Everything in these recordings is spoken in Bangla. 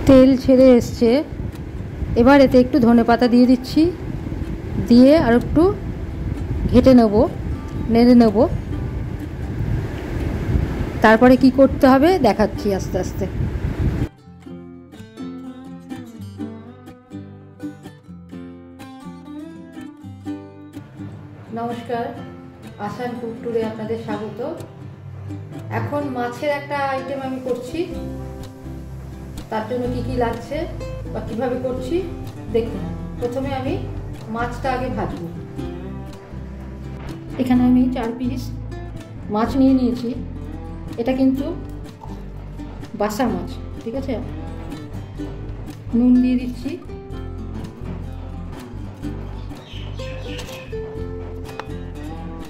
তেল ছেড়ে এসছে, এবার এতে একটু ধনেপাতা দিয়ে দিচ্ছি, দিয়ে আর একটু ঘেটে নেব, নেড়ে নেব। তারপরে কি করতে হবে দেখাচ্ছি আস্তে আস্তে। নমস্কার, আসান কুক ট্যুরে আপনাদের স্বাগত। এখন মাছের একটা আইটেম আমি করছি, তার জন্য কি কি লাগছে বা কিভাবে করছি দেখুন। প্রথমে আমি মাছটা আগে ভাজবো। এখানে আমি 4 পিস মাছ নিয়ে নিয়েছি। এটা কিন্তু বাসা মাছ, ঠিক আছে। নুন দিয়ে দিচ্ছি,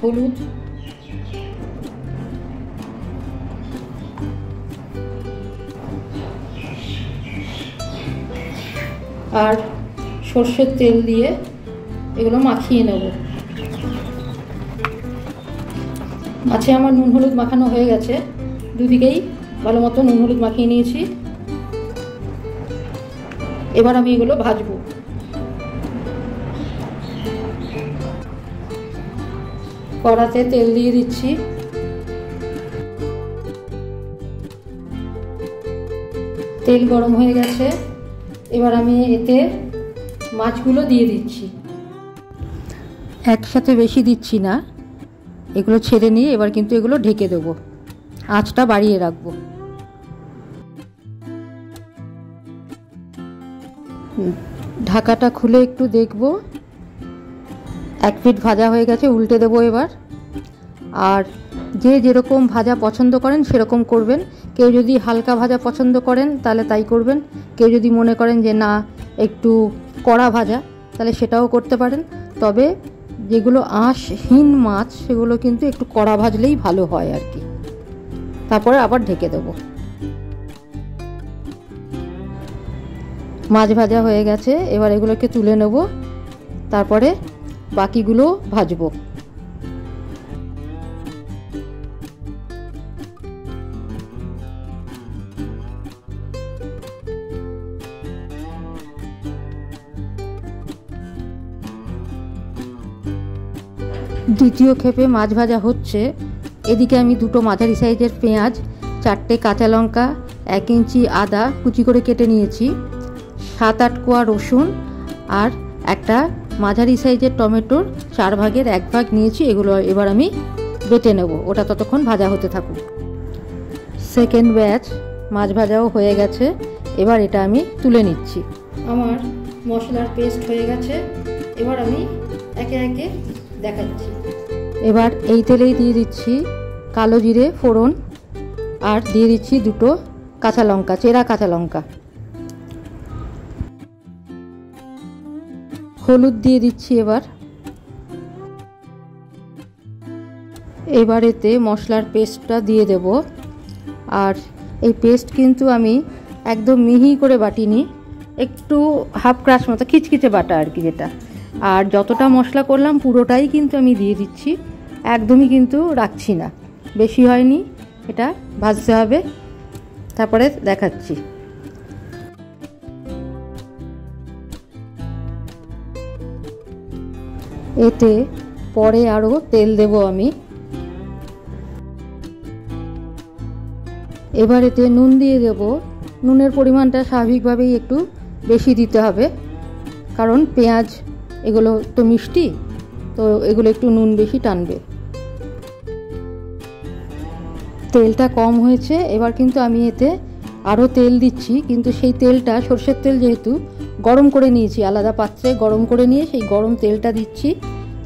হলুদ, আর সর্ষের তেল দিয়ে এগুলো মাখিয়ে নেব। মাছে আমার নুন হলুদ মাখানো হয়ে গেছে, দুদিকেই ভালো মতো নুন হলুদ মাখিয়ে নিয়েছি। এবার আমি এগুলো ভাজবো। কড়াতে তেল দিয়ে দিচ্ছি, তেল গরম হয়ে গেছে। এবার আমি এতে মাছগুলো দিয়ে দিচ্ছি, একসাথে বেশি দিচ্ছি না, এগুলো ছেড়ে নিয়ে এবার কিন্তু এগুলো ঢেকে দেবো, আঁচটা বাড়িয়ে রাখবো। ঢাকাটা খুলে একটু দেখবো, 1 পিঠ ভাজা হয়ে গেছে, উল্টে দেবো এবার। আর যে যেরকম ভাজা পছন্দ করেন সেরকম করবেন। কেউ যদি হালকা ভাজা পছন্দ করেন তাহলে তাই করবেন, কেউ যদি মনে করেন যে না একটু কড়া ভাজা তাহলে সেটাও করতে পারেন। তবে যেগুলো আঁশহীন মাছ সেগুলো কিন্তু একটু কড়া ভাজলেই ভালো হয় আর কি। তারপরে আবার ঢেকে দেবো। মাছ ভাজা হয়ে গেছে, এবার এগুলোকে তুলে নেব, তারপরে বাকিগুলো ভাজবো। দ্বিতীয় ক্ষেপে মাছ ভাজা হচ্ছে। এদিকে আমি 2টো মাঝারি সাইজের পেঁয়াজ, 4টে কাঁচা লঙ্কা, 1 ইঞ্চি আদা কুচি করে কেটে নিয়েছি, 7-8 কোয়া রসুন আর একটা মাঝারি সাইজের টমেটোর 4 ভাগের 1 ভাগ নিয়েছি। এগুলো এবার আমি বেটে নেব, ওটা ততক্ষণ ভাজা হতে থাকুক। সেকেন্ড ব্যাচ মাছ ভাজাও হয়ে গেছে, এবার এটা আমি তুলে নিচ্ছি। আমার মশলার পেস্ট হয়ে গেছে, এবার আমি একে একে দেখাচ্ছি। এবার এই তেলেই দিয়ে দিচ্ছি কালো জিরে ফোড়ন, আর দিয়ে দিচ্ছি 2টো কাঁচা লঙ্কা, চেরা কাঁচা লঙ্কা। হলুদ দিয়ে দিচ্ছি এবার এতে মশলার পেস্টটা দিয়ে দেব। আর এই পেস্ট কিন্তু আমি একদম মিহি করে বাটিনি, একটু হাফ ক্রাশ মতো খিচখিচে বাটা আর কি যেটা। আর যতটা মশলা করলাম পুরোটাই কিন্তু আমি দিয়ে দিচ্ছি, একদমই কিন্তু রাখছি না, বেশি হয়নি, এটা ভাজতে হবে। তারপরে দেখাচ্ছি। এতে পরে আরও তেল দেব আমি। এবার এতে নুন দিয়ে দেব। নুনের পরিমাণটা স্বাভাবিকভাবেই একটু বেশি দিতে হবে, কারণ পেঁয়াজ এগুলো তো মিষ্টি, তো এগুলো একটু নুন বেশি টানবে। তেলটা কম হয়েছে, এবার কিন্তু আমি এতে আরও তেল দিচ্ছি, কিন্তু সেই তেলটা সর্ষের তেল যেহেতু গরম করে নিয়েছি, আলাদা পাত্রে গরম করে নিয়ে সেই গরম তেলটা দিচ্ছি,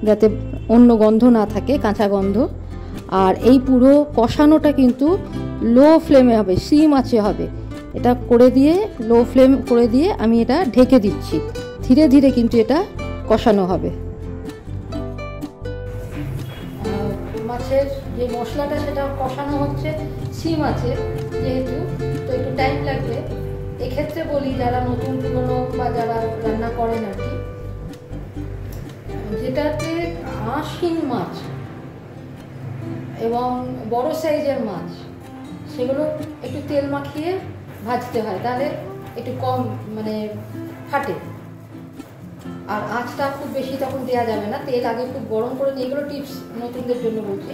যাতে অন্য গন্ধ না থাকে, কাঁচা গন্ধ। আর এই পুরো কষানোটা কিন্তু লো ফ্লেমে হবে, সিম আঁচে হবে। এটা করে দিয়ে লো ফ্লেম করে দিয়ে আমি এটা ঢেকে দিচ্ছি, ধীরে ধীরে কিন্তু এটা কষানো হবে। মাছের যে মশলাটা সেটা কষানো হচ্ছে সিম আছে যেহেতু, তো একটু টাইম লাগবে। এক্ষেত্রে বলি যারা নতুন পুরনো বা যারা রান্না করেন আর কি, যেটাতে আঁশহীন মাছ এবং বড় সাইজের মাছ সেগুলো একটু তেল মাখিয়ে ভাজতে হয়, তাহলে একটু কম মানে ফাটে। আর আঁচটা খুব বেশি তখন দেওয়া যাবে না, তেল আগে খুব গরম করে নিয়ে, এগুলো টিপস নতুনদের জন্য বলছি।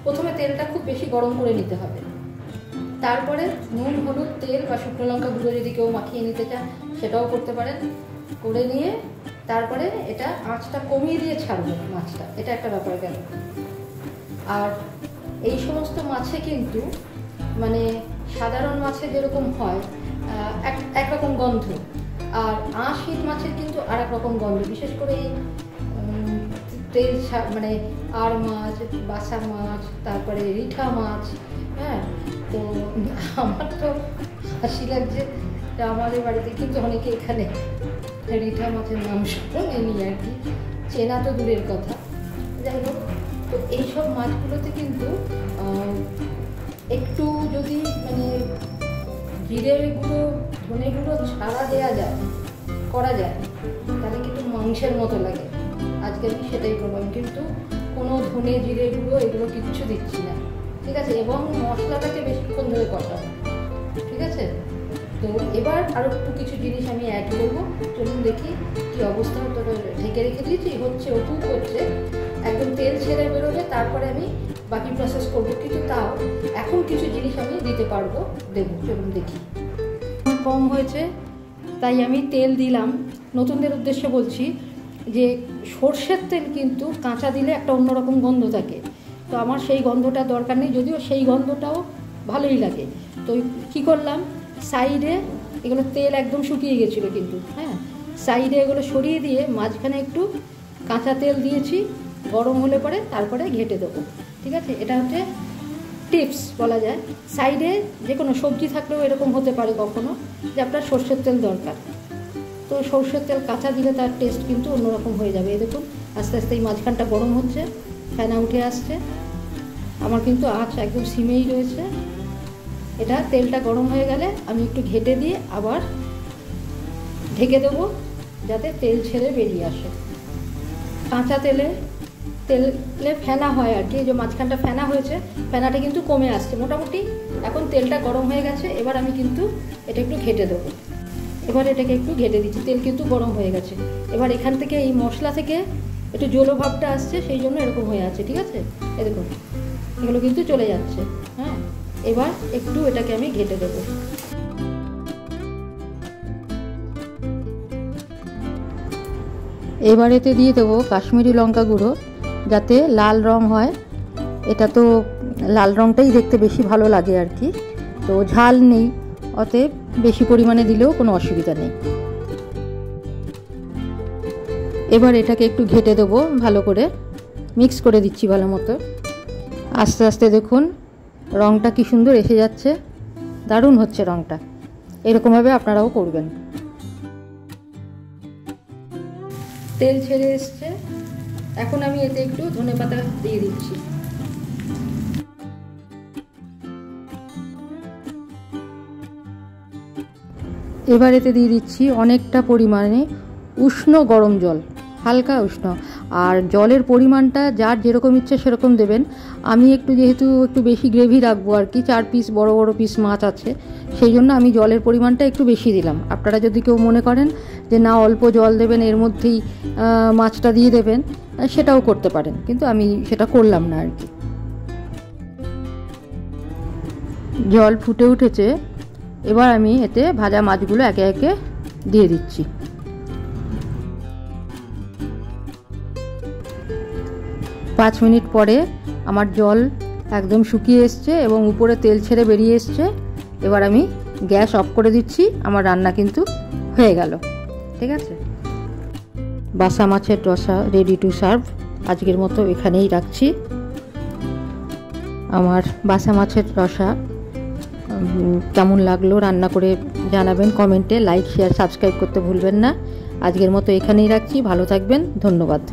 প্রথমে তেলটা খুব বেশি গরম করে নিতে হবে, তারপরে নুন হলুদ তেল বা শুকনো লঙ্কা গুঁড়ো যদি কেউ মাখিয়ে নিতে চান সেটাও করতে পারেন, করে নিয়ে তারপরে এটা আঁচটা কমিয়ে দিয়ে ছাড়বেন মাছটা, এটা একটা ব্যাপার গেল। আর এই সমস্ত মাছে কিন্তু মানে সাধারণ মাছে যেরকম হয় একরকম গন্ধ, আর আঁশহীন মাছের কিন্তু আর এক রকম গন্ধ, বিশেষ করে এই তেল মানে আর মাছ, বাসা মাছ, তারপরে রিঠা মাছ। হ্যাঁ, তো আমার তো হাসি লাগছে, আমাদের বাড়িতে কিন্তু অনেকে এখানে রিঠা মাছের নাম শোনেনি আর কি, চেনা তো দূরের কথা। যাই হোক, তো এইসব মাছগুলোতে কিন্তু একটু যদি মানে জিরে গুঁড়ো ধনে গুঁড়ো ছাড়া দেওয়া যায়, করা যায়, তাহলে কিন্তু মাংসের মতো লাগে। আজকে আমি সেটাই করবো, আমি কিন্তু কোনো ধনে জিরে গুঁড়ো এগুলো কিচ্ছু দিচ্ছি না, ঠিক আছে? এবং মশলাটাকে বেশিক্ষণ ধরে কষাবো, ঠিক আছে? তো এবার আরও একটু কিছু জিনিস আমি অ্যাড করবো, চলুন দেখি কী অবস্থা। তো ঢেকে রেখে দিয়েছি, হচ্ছে ওটুক হচ্ছে, একদম তেল ছেড়ে বেরোবে, তারপরে আমি বাকি প্রসেস করবো। কিন্তু তাও এখন কিছু জিনিস আমি দিতে পারবো, দেবো, চলুন দেখি। কম হয়েছে তাই আমি তেল দিলাম। নতুনদের উদ্দেশ্যে বলছি যে সর্ষের তেল কিন্তু কাঁচা দিলে একটা অন্যরকম গন্ধ থাকে, তো আমার সেই গন্ধটা দরকার নেই, যদিও সেই গন্ধটাও ভালোই লাগে। তো কী করলাম, সাইডে এগুলো তেল একদম শুকিয়ে গেছিলো কিন্তু, হ্যাঁ, সাইডে এগুলো সরিয়ে দিয়ে মাঝখানে একটু কাঁচা তেল দিয়েছি, গরম হলে পরে তারপরে ঘেঁটে দেবো, ঠিক আছে? এটা হচ্ছে টিপস বলা যায়। সাইডে যে কোনো সবজি থাকলেও এরকম হতে পারে কখনো যে আপনার সর্ষের তেল দরকার, তো সর্ষের তেল কাঁচা দিলে তার টেস্ট কিন্তু অন্যরকম হয়ে যাবে। এই দেখুন আস্তে আস্তে এই মাঝখানটা গরম হচ্ছে, ফেনা উঠে আসছে, আমার কিন্তু আঁচ একদম সিমেই রয়েছে। এটা তেলটা গরম হয়ে গেলে আমি একটু ঘেঁটে দিয়ে আবার ঢেকে দেবো, যাতে তেল ছেড়ে বেরিয়ে আসে। কাঁচা তেলে ফেনা হয় আর কি, যে মাঝখানটা ফেনা হয়েছে, ফেনাটা কিন্তু কমে আসছে মোটামুটি। এখন তেলটা গরম হয়ে গেছে, এবার আমি কিন্তু এটা একটু ঘেঁটে দেবো। এবার এটাকে একটু ঘেঁটে দিচ্ছি, তেল কিন্তু গরম হয়ে গেছে। এবার এখান থেকে এই মশলা থেকে একটু জলো ভাবটা আসছে, সেই জন্য এরকম হয়ে আছে, ঠিক আছে? এই দেখুন এগুলো কিন্তু চলে যাচ্ছে। হ্যাঁ, এবার একটু এটাকে আমি ঘেঁটে দেবো। এবার এতে দিয়ে দেবো কাশ্মীরি লঙ্কা গুঁড়ো, যাতে লাল রং হয়। এটা তো লাল রংটাই দেখতে বেশি ভালো লাগে আর কি, তো ঝাল নেই, অতএব বেশি পরিমাণে দিলেও কোনো অসুবিধা নেই। এবার এটাকে একটু ঘেঁটে দেবো, ভালো করে মিক্স করে দিচ্ছি ভালো মতো। আস্তে আস্তে দেখুন রংটা কি সুন্দর এসে যাচ্ছে, দারুণ হচ্ছে রংটা। এরকমভাবে আপনারাও করবেন। তেল ছেড়ে এসছে, এখন আমি এতে একটু ধনেপাতা দিয়ে দিচ্ছি। এবার এতে দিয়ে দিচ্ছি অনেকটা পরিমাণে উষ্ণ গরম জল, হালকা উষ্ণ। আর জলের পরিমাণটা যার যেরকম ইচ্ছে সেরকম দেবেন। আমি যেহেতু একটু বেশি গ্রেভি রাখবো আর কি, 4 পিস বড় বড় পিস মাছ আছে, সেই জন্য আমি জলের পরিমাণটা একটু বেশি দিলাম। আপনারা যদি কেউ মনে করেন যে না অল্প জল দেবেন, এর মধ্যেই মাছটা দিয়ে দেবেন, সেটাও করতে পারেন, কিন্তু আমি সেটা করলাম না আর কি। জল ফুটে উঠেছে, এবার আমি এতে ভাজা মাছগুলো একে একে দিয়ে দিচ্ছি। পাঁচ মিনিট পরে আমার জল একদম শুকিয়ে এসছে এবং উপরে তেল ছেড়ে বেরিয়ে এসছে। এবার আমি গ্যাস অফ করে দিচ্ছি, আমার রান্না কিন্তু হয়ে গেল, ঠিক আছে? বাসা মাছের রসা রেডি টু সার্ভ। আজকের মতো এখানেই রাখছি। আমার বাসা মাছের রসা কেমন লাগলো রান্না করে জানাবেন কমেন্টে। লাইক শেয়ার সাবস্ক্রাইব করতে ভুলবেন না। আজকের মতো এখানেই রাখছি, ভালো থাকবেন, ধন্যবাদ।